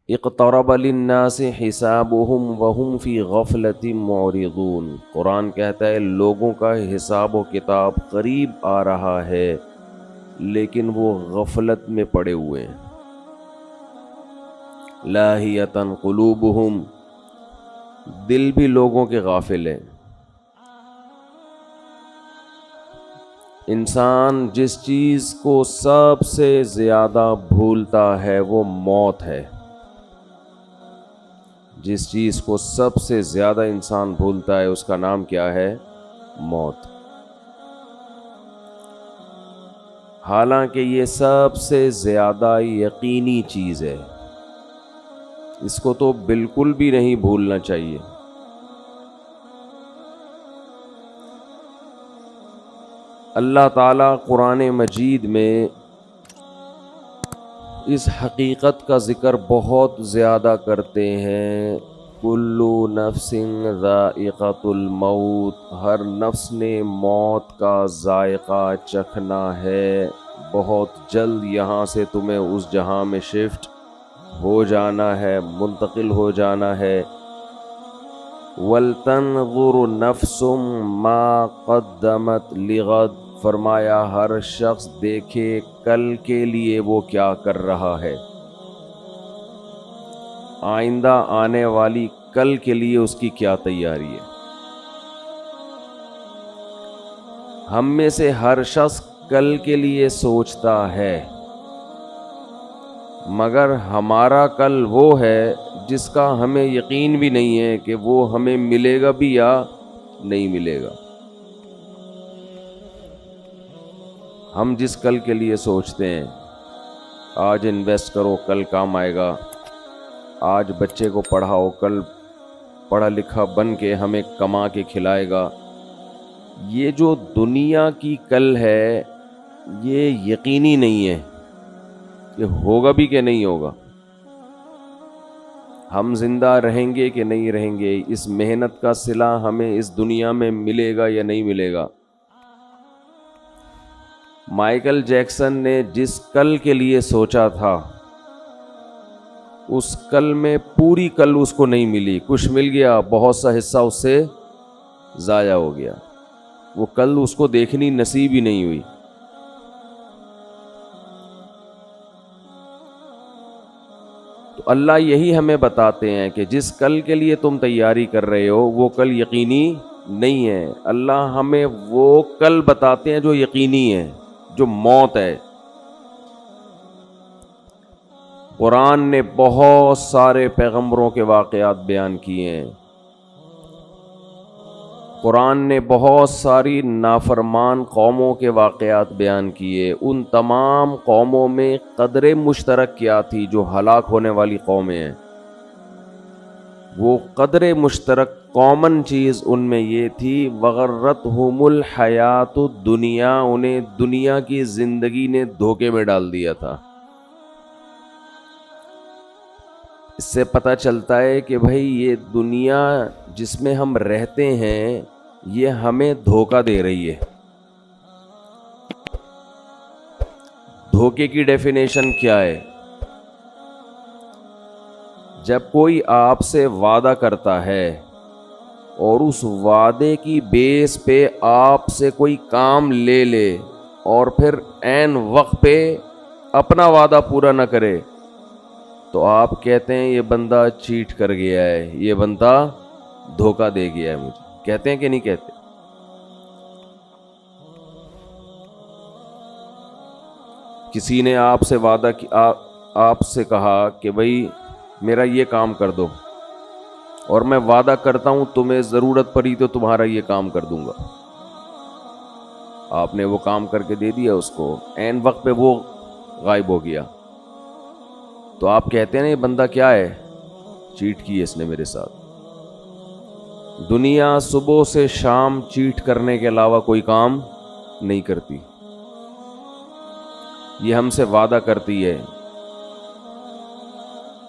اقترب للناس حسابهم وهم فی غفلۃ معرضون، قرآن کہتا ہے لوگوں کا حساب و کتاب قریب آ رہا ہے لیکن وہ غفلت میں پڑے ہوئے ہیں۔ لاہیۃ قلوبہم، دل بھی لوگوں کے غافل ہیں۔ انسان جس چیز کو سب سے زیادہ بھولتا ہے وہ موت ہے۔ جس چیز کو سب سے زیادہ انسان بھولتا ہے اس کا نام کیا ہے؟ موت۔ حالانکہ یہ سب سے زیادہ یقینی چیز ہے، اس کو تو بالکل بھی نہیں بھولنا چاہیے۔ اللہ تعالیٰ قرآن مجید میں اس حقیقت کا ذکر بہت زیادہ کرتے ہیں، کل نفس ذائقۃ الموت، ہر نفس نے موت کا ذائقہ چکھنا ہے، بہت جلد یہاں سے تمہیں اس جہاں میں شفٹ ہو جانا ہے، منتقل ہو جانا ہے۔ وَلْتَنْظُرْ نَفْسٌ مَا قَدَّمَتْ لِغَدٍ، فرمایا ہر شخص دیکھے کل کے لیے وہ کیا کر رہا ہے، آئندہ آنے والی کل کے لیے اس کی کیا تیاری ہے۔ ہم میں سے ہر شخص کل کے لیے سوچتا ہے، مگر ہمارا کل وہ ہے جس کا ہمیں یقین بھی نہیں ہے کہ وہ ہمیں ملے گا بھی یا نہیں ملے گا۔ ہم جس کل کے لیے سوچتے ہیں، آج انویسٹ کرو کل کام آئے گا، آج بچے کو پڑھاؤ کل پڑھا لکھا بن کے ہمیں کما کے کھلائے گا، یہ جو دنیا کی کل ہے یہ یقینی نہیں ہے کہ ہوگا بھی کہ نہیں ہوگا، ہم زندہ رہیں گے کہ نہیں رہیں گے، اس محنت کا صلہ ہمیں اس دنیا میں ملے گا یا نہیں ملے گا۔ مائیکل جیکسن نے جس کل کے لیے سوچا تھا اس کل میں پوری کل اس کو نہیں ملی، کچھ مل گیا، بہت سا حصہ اس سے ضائع ہو گیا، وہ کل اس کو دیکھنی نصیب ہی نہیں ہوئی۔ تو اللہ یہی ہمیں بتاتے ہیں کہ جس کل کے لیے تم تیاری کر رہے ہو وہ کل یقینی نہیں ہے۔ اللہ ہمیں وہ کل بتاتے ہیں جو یقینی ہے، جو موت ہے۔ قرآن نے بہت سارے پیغمبروں کے واقعات بیان کیے ہیں، قرآن نے بہت ساری نافرمان قوموں کے واقعات بیان کیے، ان تمام قوموں میں قدر مشترک کیا تھی جو ہلاک ہونے والی قومیں ہیں، وہ قدر مشترک کامن چیز ان میں یہ تھی، وغرتہم الحیات الدنیا، انہیں دنیا کی زندگی نے دھوکے میں ڈال دیا تھا۔ اس سے پتہ چلتا ہے کہ بھائی یہ دنیا جس میں ہم رہتے ہیں یہ ہمیں دھوکہ دے رہی ہے۔ دھوکے کی ڈیفینیشن کیا ہے؟ جب کوئی آپ سے وعدہ کرتا ہے اور اس وعدے کی بیس پہ آپ سے کوئی کام لے لے اور پھر عین وقت پہ اپنا وعدہ پورا نہ کرے تو آپ کہتے ہیں یہ بندہ چیٹ کر گیا ہے، یہ بندہ دھوکہ دے گیا ہے مجھے، کہتے ہیں کہ نہیں کہتے؟ کسی نے آپ سے وعدہ آپ سے کہا کہ بھائی میرا یہ کام کر دو، اور میں وعدہ کرتا ہوں تمہیں ضرورت پڑی تو تمہارا یہ کام کر دوں گا، آپ نے وہ کام کر کے دے دیا اس کو، عین وقت پہ وہ غائب ہو گیا، تو آپ کہتے ہیں یہ بندہ کیا ہے، چیٹ کی ہے اس نے میرے ساتھ۔ دنیا صبح سے شام چیٹ کرنے کے علاوہ کوئی کام نہیں کرتی، یہ ہم سے وعدہ کرتی ہے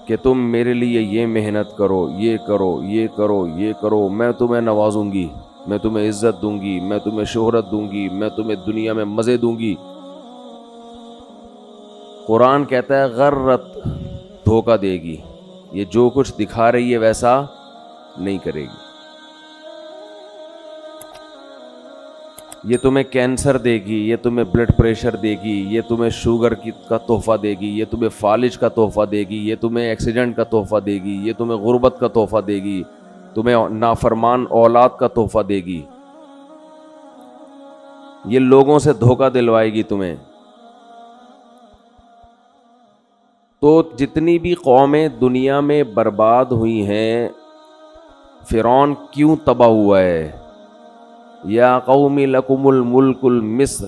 کہ تم میرے لیے یہ محنت کرو، یہ کرو، یہ کرو، یہ کرو، میں تمہیں نوازوں گی، میں تمہیں عزت دوں گی، میں تمہیں شہرت دوں گی، میں تمہیں دنیا میں مزے دوں گی۔ قرآن کہتا ہے غرت، دھوکہ دے گی، یہ جو کچھ دکھا رہی ہے ویسا نہیں کرے گی. یہ تمہیں کینسر دے گی، یہ تمہیں بلڈ پریشر دے گی، یہ تمہیں شوگر کا تحفہ دے گی، یہ تمہیں فالج کا تحفہ دے گی، یہ تمہیں ایکسیڈنٹ کا تحفہ دے گی، یہ تمہیں غربت کا تحفہ دے گی، تمہیں نافرمان اولاد کا تحفہ دے گی، یہ لوگوں سے دھوکہ دلوائے گی تمہیں. تو جتنی بھی قومیں دنیا میں برباد ہوئی ہیں، فرعون کیوں تباہ ہوا ہے؟ یا قوم لکم الملک المصر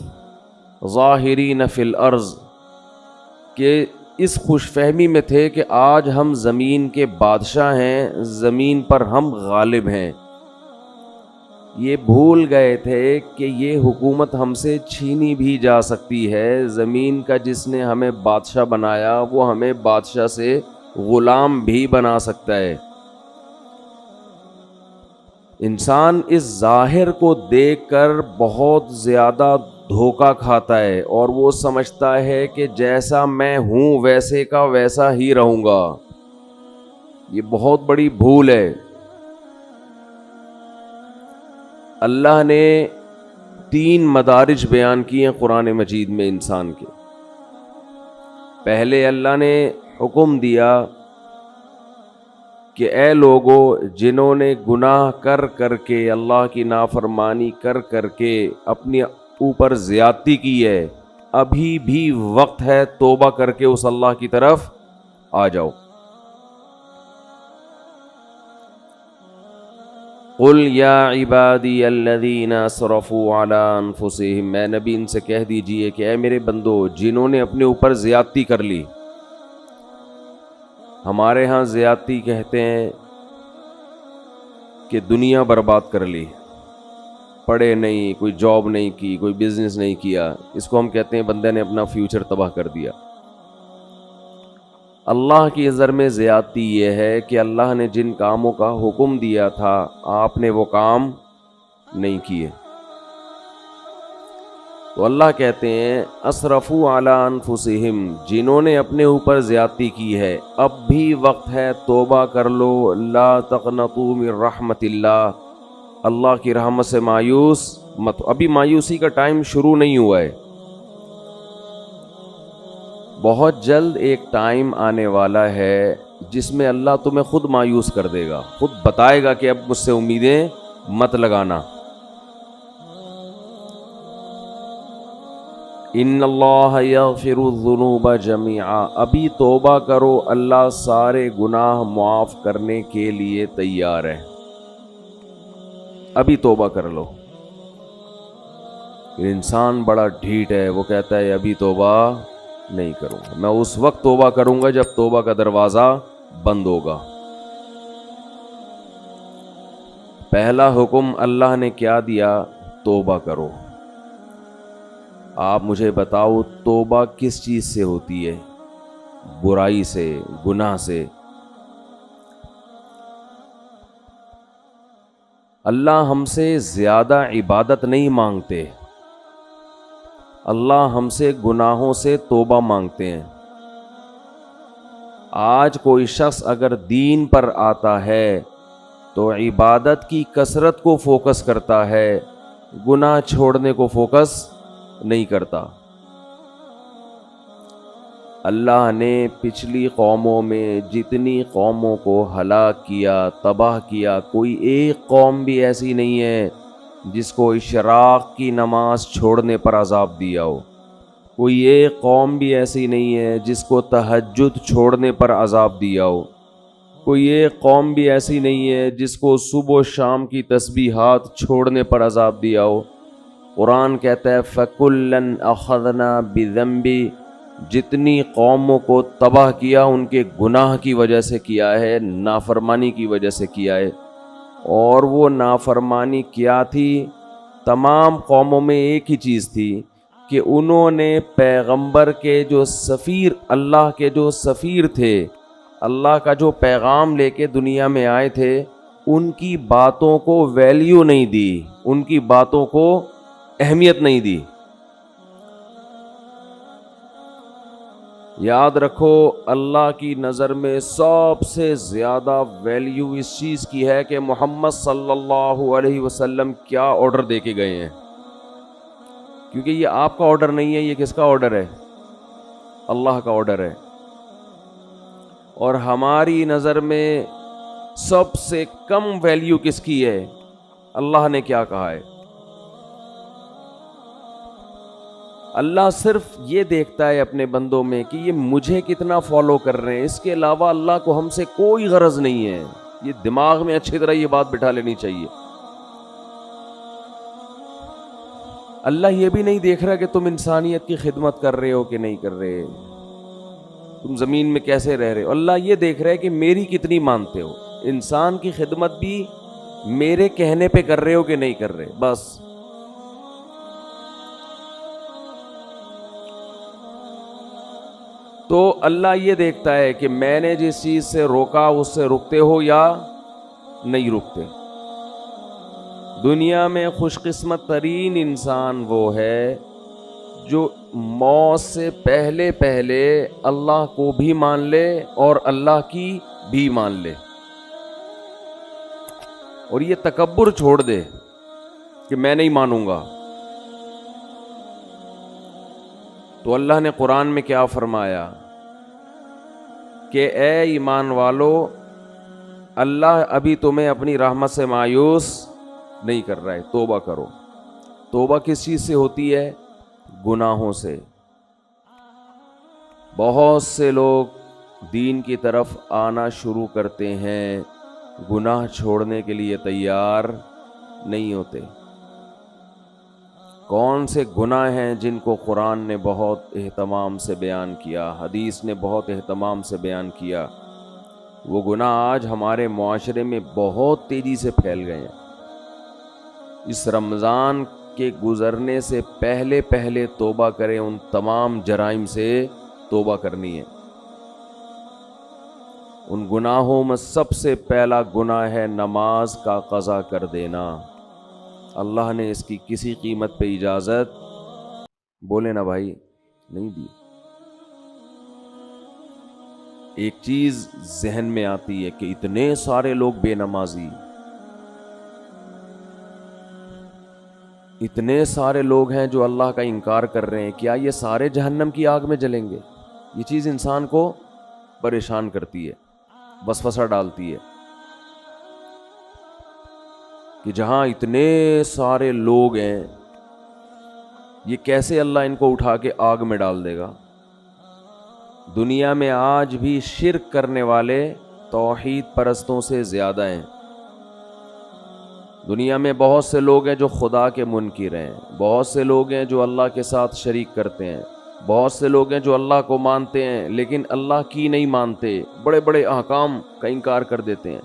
ظاہرین فی الارض، کہ اس خوش فہمی میں تھے کہ آج ہم زمین کے بادشاہ ہیں، زمین پر ہم غالب ہیں. یہ بھول گئے تھے کہ یہ حکومت ہم سے چھینی بھی جا سکتی ہے. زمین کا جس نے ہمیں بادشاہ بنایا وہ ہمیں بادشاہ سے غلام بھی بنا سکتا ہے. انسان اس ظاہر کو دیکھ کر بہت زیادہ دھوکہ کھاتا ہے اور وہ سمجھتا ہے کہ جیسا میں ہوں ویسے کا ویسا ہی رہوں گا. یہ بہت بڑی بھول ہے. اللہ نے 3 مدارج بیان کیے ہیں قرآن مجید میں انسان کے. پہلے اللہ نے حکم دیا کہ اے لوگو جنہوں نے گناہ کر کر کے، اللہ کی نافرمانی کر کر کے اپنے اوپر زیادتی کی ہے، ابھی بھی وقت ہے توبہ کر کے اس اللہ کی طرف آ جاؤ. قل یا عبادی الذین اسرفوا علی انفسہم، میں نبی ان سے کہہ دیجئے کہ اے میرے بندو جنہوں نے اپنے اوپر زیادتی کر لی. ہمارے ہاں زیادتی کہتے ہیں کہ دنیا برباد کر لی، پڑھے نہیں، کوئی جاب نہیں کی، کوئی بزنس نہیں کیا، اس کو ہم کہتے ہیں بندے نے اپنا فیوچر تباہ کر دیا. اللہ کی نظر میں زیادتی یہ ہے کہ اللہ نے جن کاموں کا حکم دیا تھا آپ نے وہ کام نہیں کیے. تو اللہ کہتے ہیں اسرفوا علی انفسہم، جنہوں نے اپنے اوپر زیادتی کی ہے اب بھی وقت ہے توبہ کر لو. لا تقنطوا من رحمت اللہ، اللہ کی رحمت سے مایوس مت. ابھی مایوسی کا ٹائم شروع نہیں ہوا ہے. بہت جلد ایک ٹائم آنے والا ہے جس میں اللہ تمہیں خود مایوس کر دے گا، خود بتائے گا کہ اب مجھ سے امیدیں مت لگانا. ان اللہ یغفر الذنوب جميعا، ابھی توبہ کرو، اللہ سارے گناہ معاف کرنے کے لیے تیار ہے. ابھی توبہ کر لو. انسان بڑا ڈھیٹ ہے، وہ کہتا ہے ابھی توبہ نہیں کروں گا، میں اس وقت توبہ کروں گا جب توبہ کا دروازہ بند ہوگا. پہلا حکم اللہ نے کیا دیا؟ توبہ کرو. آپ مجھے بتاؤ توبہ کس چیز سے ہوتی ہے؟ برائی سے، گناہ سے. اللہ ہم سے زیادہ عبادت نہیں مانگتے، اللہ ہم سے گناہوں سے توبہ مانگتے ہیں. آج کوئی شخص اگر دین پر آتا ہے تو عبادت کی کثرت کو فوکس کرتا ہے، گناہ چھوڑنے کو فوکس نہیں کرتا. اللہ نے پچھلی قوموں میں جتنی قوموں کو ہلاک کیا، تباہ کیا، کوئی ایک قوم بھی ایسی نہیں ہے جس کو اشراق کی نماز چھوڑنے پر عذاب دیا ہو. کوئی ایک قوم بھی ایسی نہیں ہے جس کو تہجد چھوڑنے پر عذاب دیا ہو. کوئی ایک قوم بھی ایسی نہیں ہے جس کو صبح و شام کی تسبیحات چھوڑنے پر عذاب دیا ہو. قرآن کہتا ہے فَكُلًّا أَخَذْنَا بِذَنبِ، جتنی قوموں کو تباہ کیا ان کے گناہ کی وجہ سے کیا ہے، نافرمانی کی وجہ سے کیا ہے. اور وہ نافرمانی کیا تھی؟ تمام قوموں میں ایک ہی چیز تھی کہ انہوں نے پیغمبر کے جو سفیر، اللہ کے جو سفیر تھے، اللہ کا جو پیغام لے کے دنیا میں آئے تھے، ان کی باتوں کو ویلیو نہیں دی، ان کی باتوں کو اہمیت نہیں دی. یاد رکھو اللہ کی نظر میں سب سے زیادہ ویلیو اس چیز کی ہے کہ محمد صلی اللہ علیہ وسلم کیا آرڈر دے کے گئے ہیں، کیونکہ یہ آپ کا آرڈر نہیں ہے، یہ کس کا آرڈر ہے؟ اللہ کا آرڈر ہے۔ اور ہماری نظر میں سب سے کم ویلیو کس کی ہے؟ اللہ نے کیا کہا ہے؟ اللہ صرف یہ دیکھتا ہے اپنے بندوں میں کہ یہ مجھے کتنا فالو کر رہے ہیں، اس کے علاوہ اللہ کو ہم سے کوئی غرض نہیں ہے۔ یہ دماغ میں اچھی طرح یہ بات بٹھا لینی چاہیے۔ اللہ یہ بھی نہیں دیکھ رہا کہ تم انسانیت کی خدمت کر رہے ہو کہ نہیں کر رہے، تم زمین میں کیسے رہ رہے ہو۔ اللہ یہ دیکھ رہا ہے کہ میری کتنی مانتے ہو، انسان کی خدمت بھی میرے کہنے پہ کر رہے ہو کہ نہیں کر رہے، بس۔ تو اللہ یہ دیکھتا ہے کہ میں نے جس چیز سے روکا اس سے رکتے ہو یا نہیں رکتے۔ دنیا میں خوش قسمت ترین انسان وہ ہے جو موت سے پہلے پہلے اللہ کو بھی مان لے اور اللہ کی بھی مان لے، اور یہ تکبر چھوڑ دے کہ میں نہیں مانوں گا۔ تو اللہ نے قرآن میں کیا فرمایا کہ اے ایمان والو، اللہ ابھی تمہیں اپنی رحمت سے مایوس نہیں کر رہا ہے، توبہ کرو۔ توبہ کس چیز سے ہوتی ہے؟ گناہوں سے۔ بہت سے لوگ دین کی طرف آنا شروع کرتے ہیں، گناہ چھوڑنے کے لیے تیار نہیں ہوتے۔ کون سے گناہ ہیں جن کو قرآن نے بہت اہتمام سے بیان کیا، حدیث نے بہت اہتمام سے بیان کیا؟ وہ گناہ آج ہمارے معاشرے میں بہت تیزی سے پھیل گئے ہیں۔ اس رمضان کے گزرنے سے پہلے پہلے توبہ کریں، ان تمام جرائم سے توبہ کرنی ہے۔ ان گناہوں میں سب سے پہلا گناہ ہے نماز کا قضا کر دینا۔ اللہ نے اس کی کسی قیمت پہ اجازت، بولے نا بھائی، نہیں دی۔ ایک چیز ذہن میں آتی ہے کہ اتنے سارے لوگ بے نمازی، اتنے سارے لوگ ہیں جو اللہ کا انکار کر رہے ہیں، کیا یہ سارے جہنم کی آگ میں جلیں گے؟ یہ چیز انسان کو پریشان کرتی ہے، وسوسہ ڈالتی ہے کہ جہاں اتنے سارے لوگ ہیں، یہ کیسے اللہ ان کو اٹھا کے آگ میں ڈال دے گا؟ دنیا میں آج بھی شرک کرنے والے توحید پرستوں سے زیادہ ہیں۔ دنیا میں بہت سے لوگ ہیں جو خدا کے منکر ہیں، بہت سے لوگ ہیں جو اللہ کے ساتھ شریک کرتے ہیں، بہت سے لوگ ہیں جو اللہ کو مانتے ہیں لیکن اللہ کی نہیں مانتے، بڑے بڑے احکام کا انکار کر دیتے ہیں۔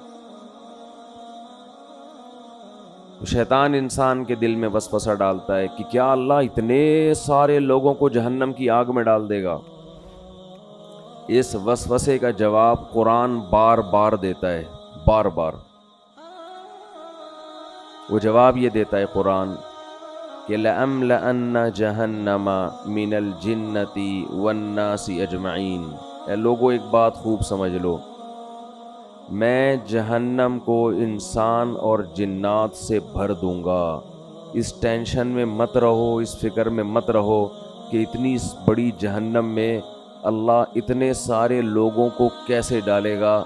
شیطان انسان کے دل میں وسوسہ ڈالتا ہے کہ کیا اللہ اتنے سارے لوگوں کو جہنم کی آگ میں ڈال دے گا؟ اس وسوسے کا جواب قرآن بار بار دیتا ہے، بار بار وہ جواب یہ دیتا ہے قرآن کہ لَأَمْلَأَنَّ جَهَنَّمَ مِنَ الْجِنَّةِ وَالنَّاسِ أَجْمَعِينَ۔ اے لوگو ایک بات خوب سمجھ لو، میں جہنم کو انسان اور جنات سے بھر دوں گا۔ اس ٹینشن میں مت رہو، اس فکر میں مت رہو کہ اتنی بڑی جہنم میں اللہ اتنے سارے لوگوں کو کیسے ڈالے گا۔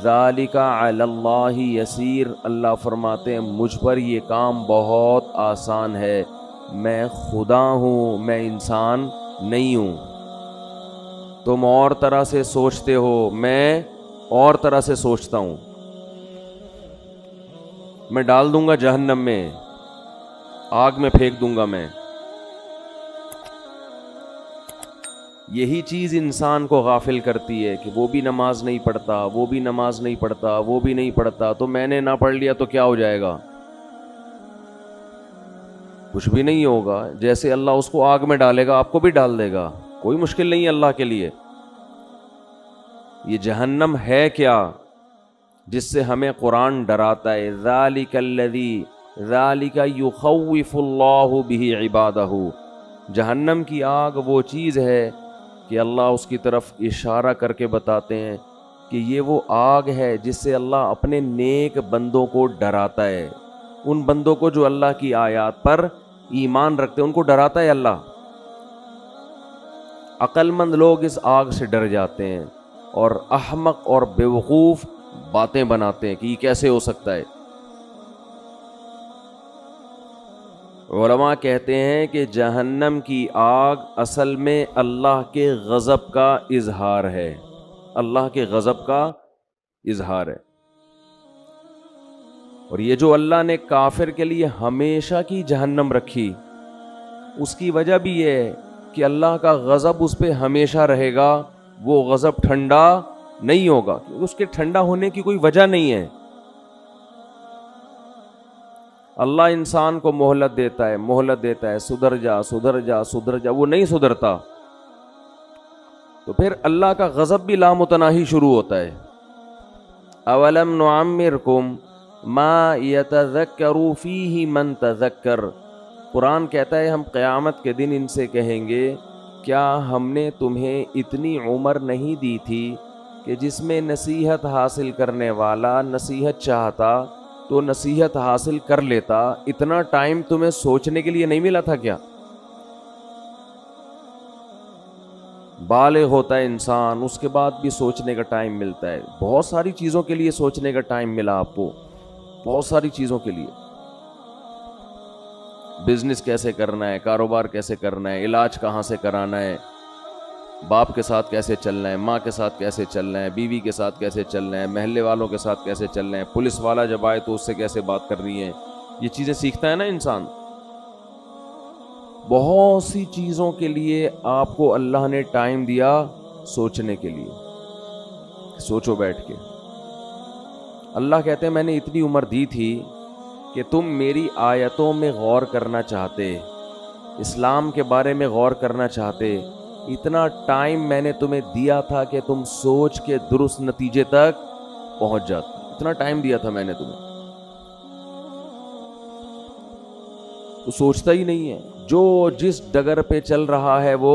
ذَلِكَ عَلَى اللَّهِ يَسِيرٌ، اللہ فرماتے ہیں مجھ پر یہ کام بہت آسان ہے، میں خدا ہوں، میں انسان نہیں ہوں۔ تم اور طرح سے سوچتے ہو، میں اور طرح سے سوچتا ہوں۔ میں ڈال دوں گا جہنم میں، آگ میں پھینک دوں گا میں۔ یہی چیز انسان کو غافل کرتی ہے کہ وہ بھی نماز نہیں پڑھتا، وہ بھی نماز نہیں پڑھتا، وہ بھی نہیں پڑھتا، تو میں نے نہ پڑھ لیا تو کیا ہو جائے گا؟ کچھ بھی نہیں ہوگا۔ جیسے اللہ اس کو آگ میں ڈالے گا آپ کو بھی ڈال دے گا، کوئی مشکل نہیں ہے اللہ کے لیے۔ یہ جہنم ہے کیا جس سے ہمیں قرآن ڈراتا ہے؟ ذَلِكَ الَّذِي ذَلِكَ يُخَوِّفُ اللَّهُ بِهِ عِبَادَهُ۔ جہنم کی آگ وہ چیز ہے کہ اللہ اس کی طرف اشارہ کر کے بتاتے ہیں کہ یہ وہ آگ ہے جس سے اللہ اپنے نیک بندوں کو ڈراتا ہے. ان بندوں کو جو اللہ کی آیات پر ایمان رکھتے ہیں ان کو ڈراتا ہے اللہ. عقل مند لوگ اس آگ سے ڈر جاتے ہیں اور احمق اور بیوقوف باتیں بناتے ہیں کہ یہ کیسے ہو سکتا ہے. علماء کہتے ہیں کہ جہنم کی آگ اصل میں اللہ کے غضب کا اظہار ہے. اللہ کے غضب کا اظہار ہے. اور یہ جو اللہ نے کافر کے لیے ہمیشہ کی جہنم رکھی اس کی وجہ بھی یہ ہے کہ اللہ کا غضب اس پہ ہمیشہ رہے گا. وہ غضب ٹھنڈا نہیں ہوگا کیونکہ اس کے ٹھنڈا ہونے کی کوئی وجہ نہیں ہے. اللہ انسان کو مہلت دیتا ہے سدھر جا سدھر جا سدھر جا، وہ نہیں سدھرتا تو پھر اللہ کا غضب بھی لامتناہی شروع ہوتا ہے. اولم نعمرکم ما یتذکر فیہ من تذکر. قرآن کہتا ہے ہم قیامت کے دن ان سے کہیں گے کیا ہم نے تمہیں اتنی عمر نہیں دی تھی کہ جس میں نصیحت حاصل کرنے والا نصیحت چاہتا تو نصیحت حاصل کر لیتا. اتنا ٹائم تمہیں سوچنے کے لیے نہیں ملا تھا کیا؟ بالغ ہوتا ہے انسان اس کے بعد بھی سوچنے کا ٹائم ملتا ہے. بہت ساری چیزوں کے لیے سوچنے کا ٹائم ملا آپ کو، بہت ساری چیزوں کے لیے. بزنس کیسے کرنا ہے، کاروبار کیسے کرنا ہے، علاج کہاں سے کرانا ہے، باپ کے ساتھ کیسے چلنا ہے، ماں کے ساتھ کیسے چلنا ہے، بیوی کے ساتھ کیسے چلنا ہے، محلے والوں کے ساتھ کیسے چلنا ہے، پولیس والا جب آئے تو اس سے کیسے بات کرنی ہے. یہ چیزیں سیکھتا ہے نا انسان. بہت سی چیزوں کے لیے آپ کو اللہ نے ٹائم دیا سوچنے کے لیے. سوچو بیٹھ کے. اللہ کہتے ہیں میں نے اتنی عمر دی تھی کہ تم میری آیتوں میں غور کرنا چاہتے، اسلام کے بارے میں غور کرنا چاہتے. اتنا ٹائم میں نے تمہیں دیا تھا کہ تم سوچ کے درست نتیجے تک پہنچ جاتے. اتنا ٹائم دیا تھا میں نے تمہیں، تو سوچتا ہی نہیں ہے. جو جس ڈگر پہ چل رہا ہے وہ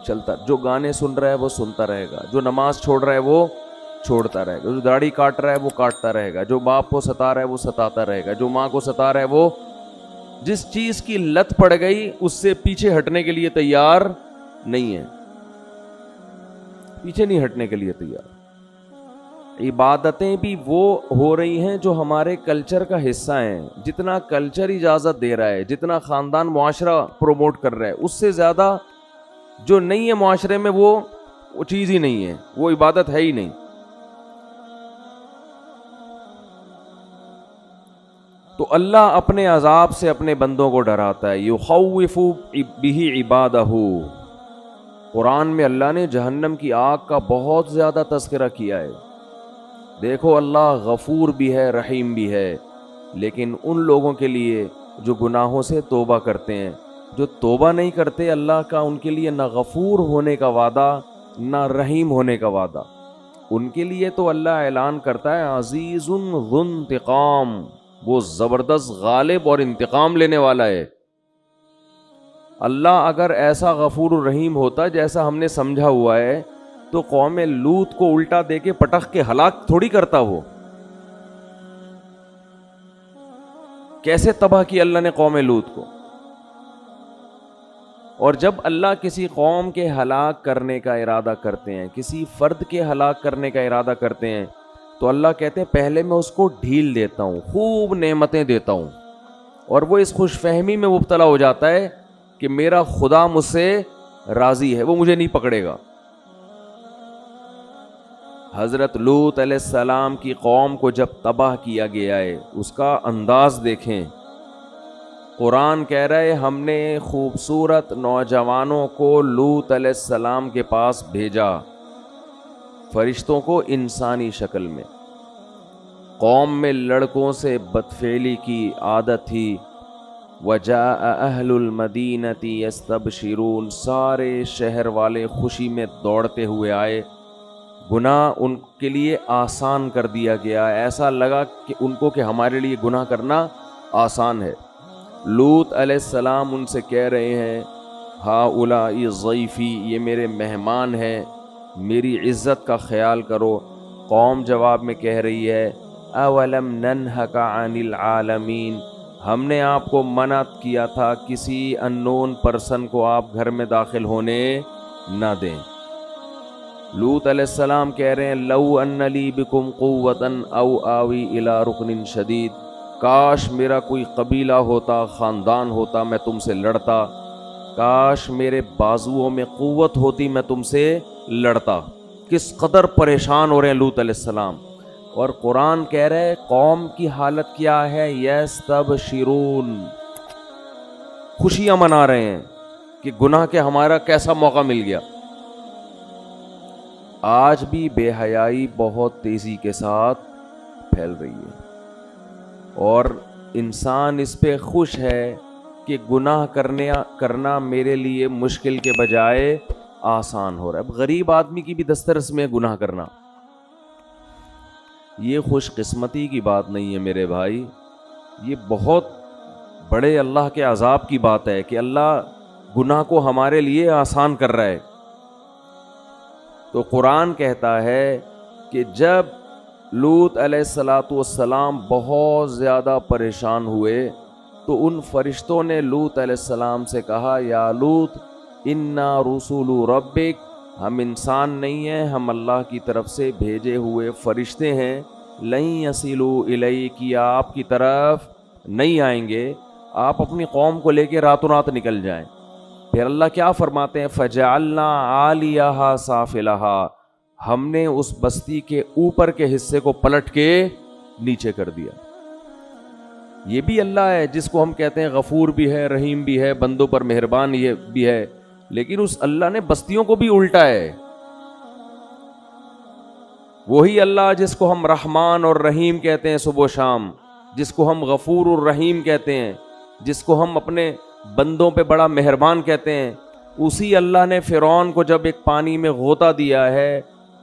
چلتا، جو گانے سن رہا ہے وہ سنتا رہے گا، جو نماز چھوڑ رہا ہے وہ چھوڑتا رہے گا، جو داڑھی کاٹ رہا ہے وہ کاٹتا رہے گا، جو باپ کو ستا رہا ہے وہ ستاتا رہے گا، جو ماں کو ستا رہا ہے وہ جس چیز کی لت پڑ گئی اس سے پیچھے ہٹنے کے لیے تیار نہیں ہے. پیچھے نہیں ہٹنے کے لیے تیار. عبادتیں بھی وہ ہو رہی ہیں جو ہمارے کلچر کا حصہ ہیں. جتنا کلچر اجازت دے رہا ہے، جتنا خاندان معاشرہ پروموٹ کر رہا ہے، اس سے زیادہ جو نہیں ہے معاشرے میں وہ چیز ہی نہیں ہے، وہ عبادت ہے ہی نہیں. تو اللہ اپنے عذاب سے اپنے بندوں کو ڈراتا ہے. یخوف بہ عبادہ. قرآن میں اللہ نے جہنم کی آگ کا بہت زیادہ تذکرہ کیا ہے. دیکھو اللہ غفور بھی ہے رحیم بھی ہے، لیکن ان لوگوں کے لیے جو گناہوں سے توبہ کرتے ہیں، جو توبہ نہیں کرتے اللہ کا ان کے لیے نہ غفور ہونے کا وعدہ نہ رحیم ہونے کا وعدہ. ان کے لیے تو اللہ اعلان کرتا ہے عزیز ذو انتقام، وہ زبردست غالب اور انتقام لینے والا ہے. اللہ اگر ایسا غفور الرحیم ہوتا جیسا ہم نے سمجھا ہوا ہے تو قوم لوط کو الٹا دے کے پٹخ کے ہلاک تھوڑی کرتا. وہ کیسے تباہ کی اللہ نے قوم لوط کو. اور جب اللہ کسی قوم کے ہلاک کرنے کا ارادہ کرتے ہیں، کسی فرد کے ہلاک کرنے کا ارادہ کرتے ہیں، تو اللہ کہتے ہیں پہلے میں اس کو ڈھیل دیتا ہوں، خوب نعمتیں دیتا ہوں، اور وہ اس خوش فہمی میں مبتلا ہو جاتا ہے کہ میرا خدا مجھ سے راضی ہے، وہ مجھے نہیں پکڑے گا. حضرت لوط علیہ السلام کی قوم کو جب تباہ کیا گیا ہے اس کا انداز دیکھیں. قرآن کہہ رہا ہے ہم نے خوبصورت نوجوانوں کو لوط علیہ السلام کے پاس بھیجا، فرشتوں کو انسانی شکل میں. قوم میں لڑکوں سے بدفعلی کی عادت تھی. وجاء اہل المدینۃ یستبشرون، سارے شہر والے خوشی میں دوڑتے ہوئے آئے. گناہ ان کے لیے آسان کر دیا گیا. ایسا لگا کہ ان کو کہ ہمارے لیے گناہ کرنا آسان ہے. لوط علیہ السلام ان سے کہہ رہے ہیں ہاؤلائی ضیفی، یہ میرے مہمان ہیں، میری عزت کا خیال کرو۔ قوم جواب میں کہہ رہی ہے اولم ننہک عن العالمین، ہم نے آپ کو منع کیا تھا کسی اننون پرسن کو آپ گھر میں داخل ہونے نہ دیں۔ لوط علیہ السلام کہہ رہے ہیں لو ان لی بکم قوتا او آوی الی رکن شدید، کاش میرا کوئی قبیلہ ہوتا، خاندان ہوتا، میں تم سے لڑتا، کاش میرے بازوؤں میں قوت ہوتی، میں تم سے لڑتا۔ کس قدر پریشان ہو رہے ہیں لوط علیہ السلام، اور قرآن کہہ رہے قوم کی حالت کیا ہے، یستبشرون، خوشیاں منا رہے ہیں کہ گناہ کے ہمارا کیسا موقع مل گیا۔ آج بھی بے حیائی بہت تیزی کے ساتھ پھیل رہی ہے، اور انسان اس پہ خوش ہے کہ گناہ کرنا میرے لیے مشکل کے بجائے آسان ہو رہا ہے۔ اب غریب آدمی کی بھی دسترس میں گناہ کرنا، یہ خوش قسمتی کی بات نہیں ہے میرے بھائی، یہ بہت بڑے اللہ کے عذاب کی بات ہے کہ اللہ گناہ کو ہمارے لیے آسان کر رہا ہے۔ تو قرآن کہتا ہے کہ جب لوط علیہ السلام بہت زیادہ پریشان ہوئے تو ان فرشتوں نے لوط علیہ السلام سے کہا یا لوط انا رسول ربک، ہم انسان نہیں ہیں، ہم اللہ کی طرف سے بھیجے ہوئے فرشتے ہیں، لن یصلوا الیک، آپ کی طرف نہیں آئیں گے، آپ اپنی قوم کو لے کے راتوں رات نکل جائیں۔ پھر اللہ کیا فرماتے ہیں فجعلنا عالیہا سافلہا، ہم نے اس بستی کے اوپر کے حصے کو پلٹ کے نیچے کر دیا۔ یہ بھی اللہ ہے جس کو ہم کہتے ہیں غفور بھی ہے، رحیم بھی ہے، بندوں پر مہربان یہ بھی ہے، لیکن اس اللہ نے بستیوں کو بھی الٹا ہے۔ وہی اللہ جس کو ہم رحمان اور رحیم کہتے ہیں صبح و شام، جس کو ہم غفور الرحیم کہتے ہیں، جس کو ہم اپنے بندوں پہ بڑا مہربان کہتے ہیں، اسی اللہ نے فرعون کو جب ایک پانی میں غوطہ دیا ہے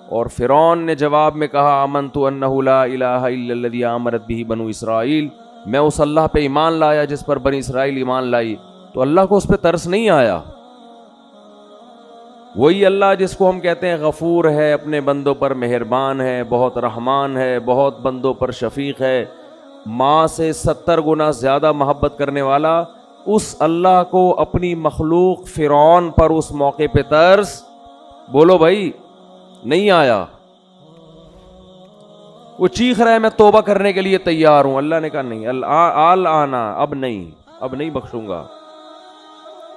اور فرعون نے جواب میں کہا آمنت انہ لا الہ الا الذی آمنت بہ بنو اسرائیل، میں اس اللہ پہ ایمان لایا جس پر بنی اسرائیل ایمان لائی، تو اللہ کو اس پہ ترس نہیں آیا۔ وہی اللہ جس کو ہم کہتے ہیں غفور ہے، اپنے بندوں پر مہربان ہے، بہت رحمان ہے، بہت بندوں پر شفیق ہے، ماں سے 70 گنا زیادہ محبت کرنے والا، اس اللہ کو اپنی مخلوق فرعون پر اس موقع پہ ترس، بولو بھائی، نہیں آیا۔ وہ چیخ رہا ہے میں توبہ کرنے کے لیے تیار ہوں، اللہ نے کہا نہیں، آنا، اب نہیں بخشوں گا،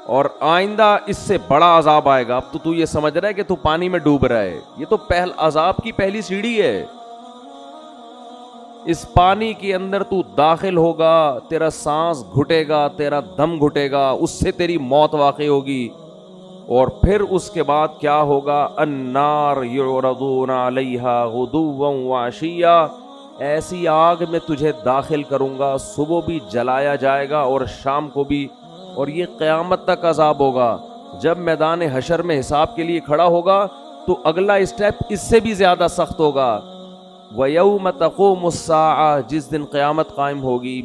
اور آئندہ اس سے بڑا عذاب آئے گا۔ اب تو یہ سمجھ رہا ہے کہ تو پانی میں ڈوب رہا ہے، یہ تو عذاب کی پہلی سیڑھی ہے۔ اس پانی کے اندر تو داخل ہوگا، تیرا سانس گھٹے گا، تیرا دم گھٹے گا، اس سے تیری موت واقع ہوگی، اور پھر اس کے بعد کیا ہوگا، النار یعرضون علیہا غدوا وعشیا، ایسی آگ میں تجھے داخل کروں گا، صبح بھی جلایا جائے گا اور شام کو بھی، اور یہ قیامت تک عذاب ہوگا۔ جب میدان حشر میں حساب کے لیے کھڑا ہوگا تو اگلا اسٹیپ اس سے بھی زیادہ سخت ہوگا۔ وَيَوْمَ تَقُومُ السَّاعَةُ، جس دن قیامت قائم ہوگی،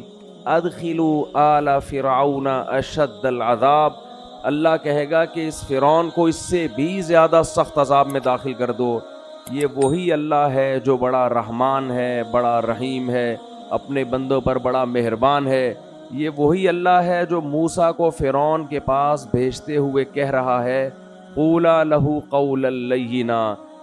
أَدْخِلُوا آلَ فِرْعَوْنَ أَشَدَّ الْعَذَابِ، اللہ کہے گا کہ اس فرعون کو اس سے بھی زیادہ سخت عذاب میں داخل کر دو۔ یہ وہی اللہ ہے جو بڑا رحمان ہے، بڑا رحیم ہے، اپنے بندوں پر بڑا مہربان ہے۔ یہ وہی اللہ ہے جو موسیٰ کو فرعون کے پاس بھیجتے ہوئے کہہ رہا ہے قولا لہ قولا لینا،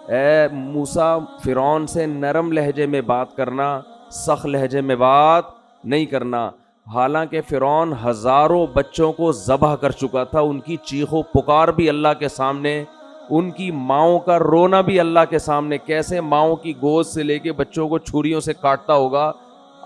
اے موسیٰ فرعون سے نرم لہجے میں بات کرنا، سخت لہجے میں بات نہیں کرنا۔ حالانکہ فرعون ہزاروں بچوں کو ذبح کر چکا تھا، ان کی چیخ و پکار بھی اللہ کے سامنے، ان کی ماؤں کا رونا بھی اللہ کے سامنے، کیسے ماؤں کی گود سے لے کے بچوں کو چھریوں سے کاٹتا ہوگا۔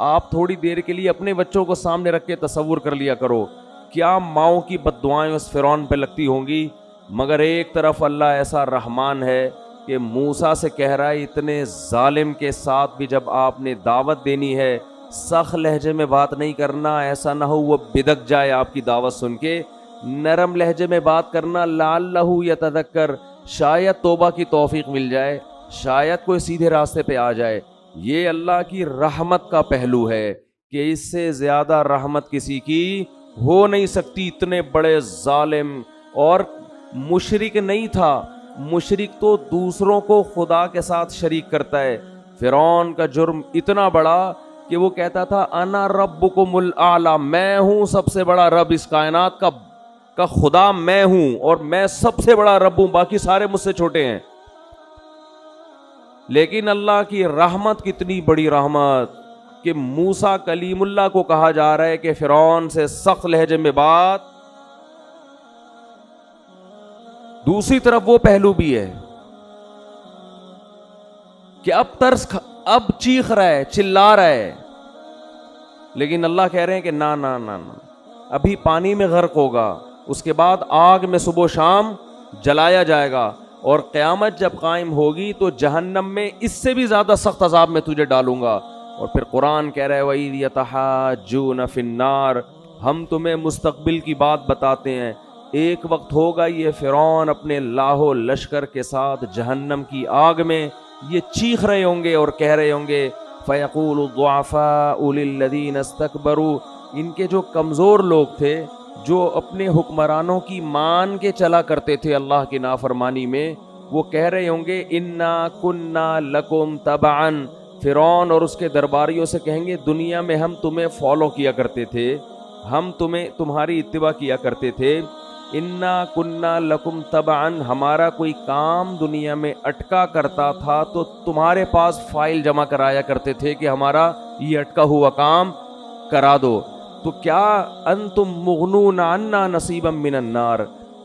آپ تھوڑی دیر کے لیے اپنے بچوں کو سامنے رکھ کے تصور کر لیا کرو، کیا ماؤں کی بددعائیں اس فرعون پہ لگتی ہوں گی۔ مگر ایک طرف اللہ ایسا رحمان ہے کہ موسیٰ سے کہہ رہا ہے اتنے ظالم کے ساتھ بھی جب آپ نے دعوت دینی ہے، سخت لہجے میں بات نہیں کرنا، ایسا نہ ہو وہ بدک جائے آپ کی دعوت سن کے، نرم لہجے میں بات کرنا، لعلہ یتذکر، شاید توبہ کی توفیق مل جائے، شاید کوئی سیدھے راستے پہ آ جائے۔ یہ اللہ کی رحمت کا پہلو ہے کہ اس سے زیادہ رحمت کسی کی ہو نہیں سکتی۔ اتنے بڑے ظالم اور مشرک نہیں تھا، مشرک تو دوسروں کو خدا کے ساتھ شریک کرتا ہے۔ فرعون کا جرم اتنا بڑا کہ وہ کہتا تھا انا ربکم الاعلی، میں ہوں سب سے بڑا رب، اس کائنات کا خدا میں ہوں، اور میں سب سے بڑا رب ہوں، باقی سارے مجھ سے چھوٹے ہیں۔ لیکن اللہ کی رحمت کتنی بڑی رحمت کہ موسیٰ کلیم اللہ کو کہا جا رہا ہے کہ فرعون سے سخت لہجے میں بات۔ دوسری طرف وہ پہلو بھی ہے کہ اب چیخ رہا ہے، چلا رہا ہے، لیکن اللہ کہہ رہے ہیں کہ نا نا نا نا، ابھی پانی میں غرق ہوگا، اس کے بعد آگ میں صبح و شام جلایا جائے گا، اور قیامت جب قائم ہوگی تو جہنم میں اس سے بھی زیادہ سخت عذاب میں تجھے ڈالوں گا۔ اور پھر قرآن کہہ رہا ہے وَإِذْ يَتَحَاجُّونَ فِي النَّارِ، ہم تمہیں مستقبل کی بات بتاتے ہیں، ایک وقت ہوگا یہ فرعون اپنے لاہو لشکر کے ساتھ جہنم کی آگ میں یہ چیخ رہے ہوں گے اور کہہ رہے ہوں گے فَيَقُولُ الضُّعَفَاءُ لِلَّذِينَ اسْتَكْبَرُوا، ان کے جو کمزور لوگ تھے، جو اپنے حکمرانوں کی مان کے چلا کرتے تھے اللہ کی نافرمانی میں، وہ کہہ رہے ہوں گے اِنَّا كُنَّا لَكُمْ تَبَعًا، فرعون اور اس کے درباریوں سے کہیں گے دنیا میں ہم تمہیں فالو کیا کرتے تھے، ہم تمہاری اتباع کیا کرتے تھے، اِنَّا كُنَّا لَكُمْ تَبَعًا، ہمارا کوئی کام دنیا میں اٹکا کرتا تھا تو تمہارے پاس فائل جمع کرایا کرتے تھے کہ ہمارا یہ اٹکا ہوا کام کرا دو، تو کیا انتم مغنون عنا نصیبا من النار،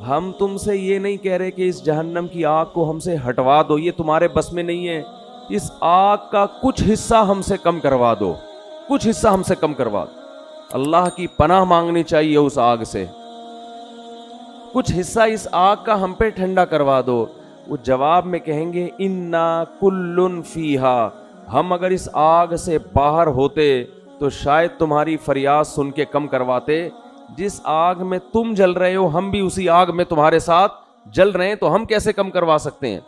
ہم تم سے یہ نہیں کہہ رہے کہ اس جہنم کی آگ کو ہم سے ہٹوا دو، یہ تمہارے بس میں نہیں ہے، اس آگ کا کچھ حصہ ہم سے کم کروا دو، کچھ حصہ ہم سے کم کروا دو۔ اللہ کی پناہ مانگنی چاہیے اس آگ سے، کچھ حصہ اس آگ کا ہم پہ ٹھنڈا کروا دو۔ وہ جواب میں کہیں گے انا کل فیہا، ہم اگر اس آگ سے باہر ہوتے تو شاید تمہاری فریاد سن کے کم کرواتے، جس آگ میں تم جل رہے ہو ہم بھی اسی آگ میں تمہارے ساتھ جل رہے ہیں، تو ہم کیسے کم کروا سکتے ہیں؟